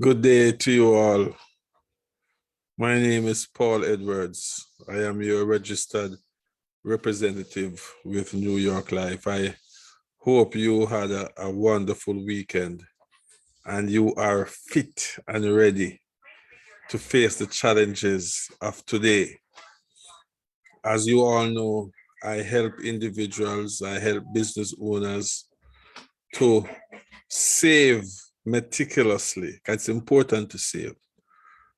Good day to you all. My name is Paul Edwards. I am your registered representative with New York Life. I hope you had a wonderful weekend and you are fit and ready to face the challenges of today. As you all know, I help individuals, I help business owners to save meticulously. It's important to save,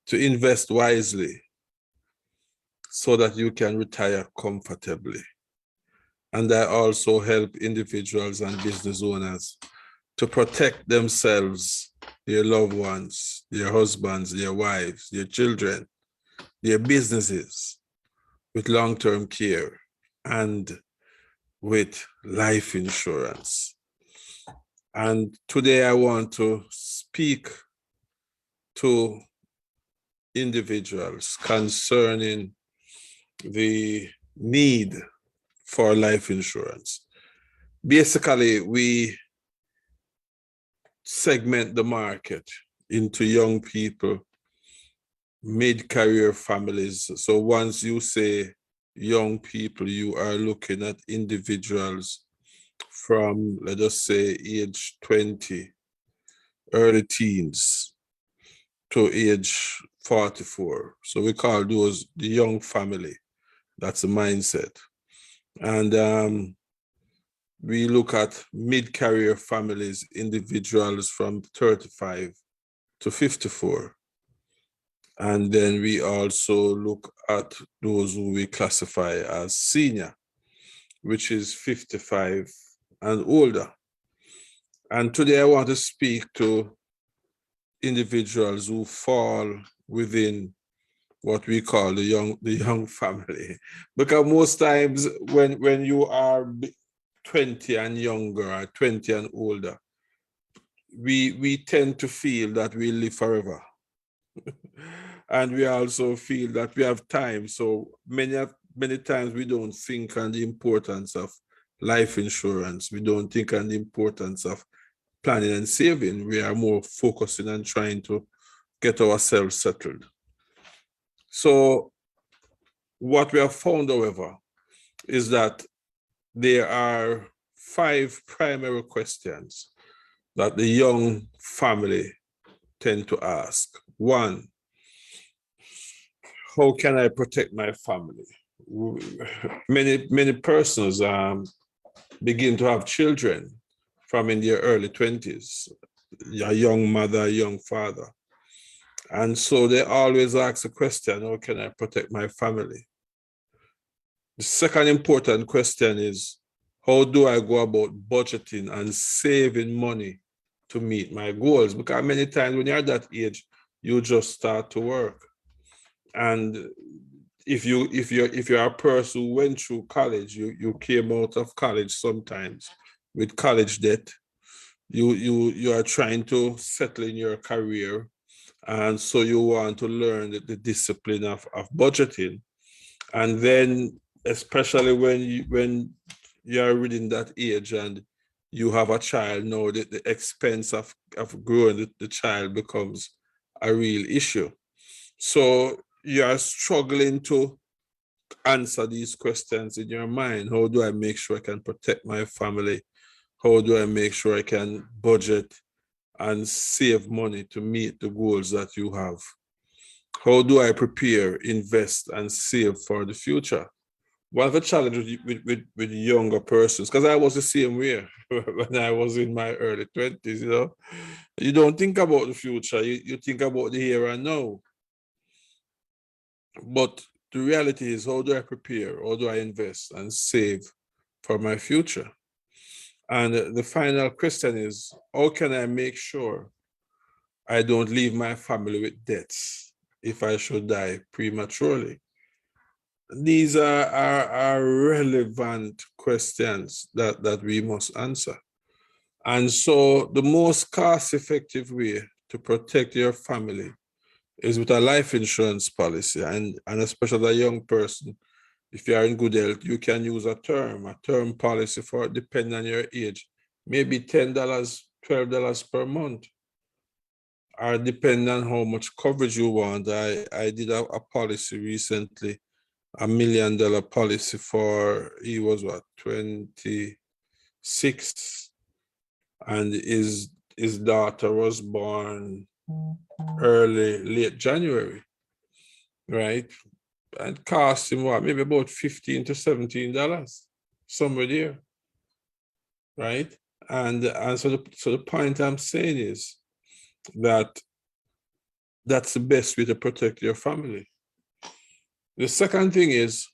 to invest wisely so that you can retire comfortably. And I also help individuals and business owners to protect themselves, their loved ones, their husbands, their wives, their children, their businesses with long-term care and with life insurance. And today I want to speak to individuals concerning the need for life insurance. Basically, we segment the market into young people, mid-career families. So once you say young people, you are looking at individuals from, let us say, age 20, early teens, to age 44. So we call those the young family. That's the mindset. And we look at mid-career families, individuals from 35 to 54. And then we also look at those who we classify as senior, which is 55 and older. And today I want to speak to individuals who fall within what we call the young family. Because most times when you are 20 and younger or 20 and older, we tend to feel that we live forever. And we also feel that we have time. So many times we don't think on the importance of life insurance. We don't think on the importance of planning and saving. We are more focusing on trying to get ourselves settled. So what we have found, however, is that there are 5 primary questions that the young family tend to ask. 1, how can I protect my family? Many persons begin to have children from in their early 20s, a young mother, a young father. And so they always ask the question, how can I protect my family? The second important question is, how do I go about budgeting and saving money to meet my goals? Because many times when you're at that age, you just start to work. And if you're a person who went through college, you came out of college sometimes with college debt, you are trying to settle in your career. And so you want to learn the discipline of budgeting. And then, especially when you're within that age and you have a child, now the expense of growing the child becomes a real issue. So you are struggling to answer these questions in your mind. How do I make sure I can protect my family? How do I make sure I can budget and save money to meet the goals that you have? How do I prepare, invest, and save for the future? One of the challenges with younger persons, because I was the same way when I was in my early 20s, you don't think about the future, you think about the here and now. But the reality is, how do I prepare? How do I invest and save for my future? And the final question is, how can I make sure I don't leave my family with debts if I should die prematurely? These are relevant questions that we must answer. And so the most cost-effective way to protect your family is with a life insurance policy. And especially a young person, if you are in good health, you can use a term policy for, depending on your age, maybe $10, $12 per month. or depending on how much coverage you want. I did a policy recently, $1 million policy for, he was what, 26, and his daughter was born late January, right? And cost him what, maybe about $15 to $17, somewhere there, right? And so the point I'm saying is that that's the best way to protect your family. The second thing is,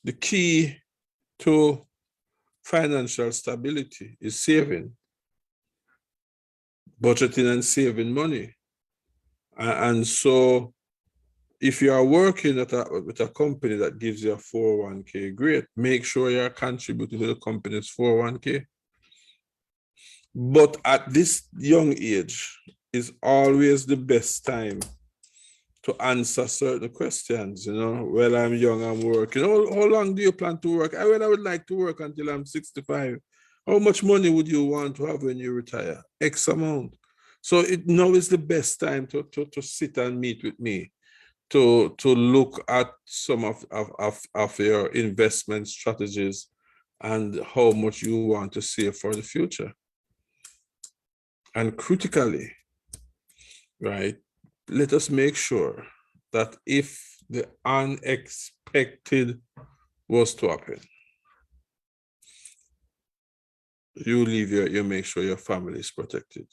the key to financial stability is saving, budgeting and saving money. And so if you are working with a company that gives you a 401k, great. Make sure you're contributing to the company's 401k. But at this young age is always the best time to answer certain questions. Well, I'm young, I'm working. How long do you plan to work? I would like to work until I'm 65. How much money would you want to have when you retire? X amount. So now is the best time to sit and meet with me, to look at some of your investment strategies and how much you want to save for the future. And critically, right, let us make sure that if the unexpected was to happen, you make sure your family is protected.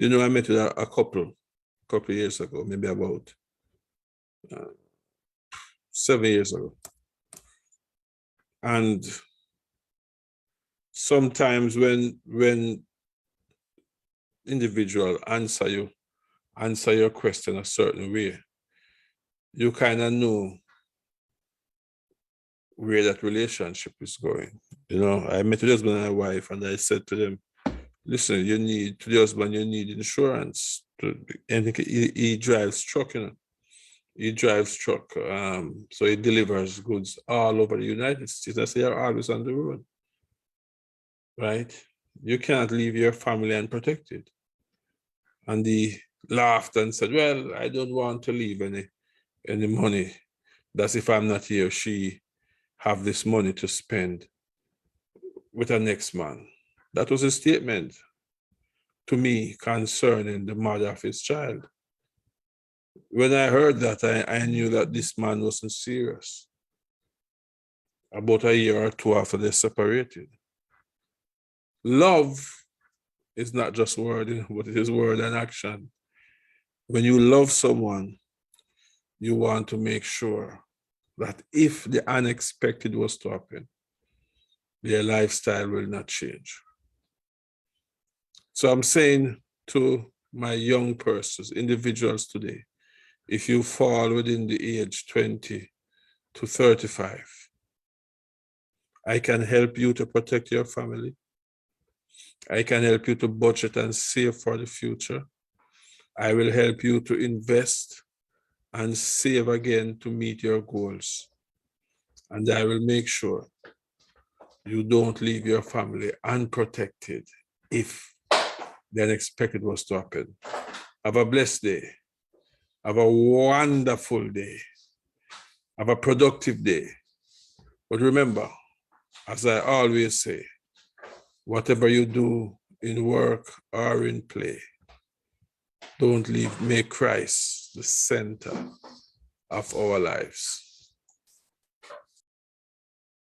I met with a couple years ago, maybe about 7 years ago. And sometimes when individual answer your question a certain way, you kind of know where that relationship is going. I met with husband and a wife, and I said to them, listen, you need insurance. He drives truck, He drives truck, so he delivers goods all over the United States. I say, you're always on the road, right? You can't leave your family unprotected. And he laughed and said, well, I don't want to leave any money. That's if I'm not here, she have this money to spend with her next man. That was a statement to me concerning the mother of his child. When I heard that, I knew that this man wasn't serious. About a year or two after they separated. Love is not just word, but it is word and action. When you love someone, you want to make sure that if the unexpected was to happen, their lifestyle will not change. So I'm saying to my young persons, individuals today, if you fall within the age 20 to 35, I can help you to protect your family. I can help you to budget and save for the future. I will help you to invest and save again to meet your goals. And I will make sure you don't leave your family unprotected if the unexpected was to happen. Have a blessed day. Have a wonderful day. Have a productive day. But remember, as I always say, whatever you do in work or in play, don't make Christ the center of our lives.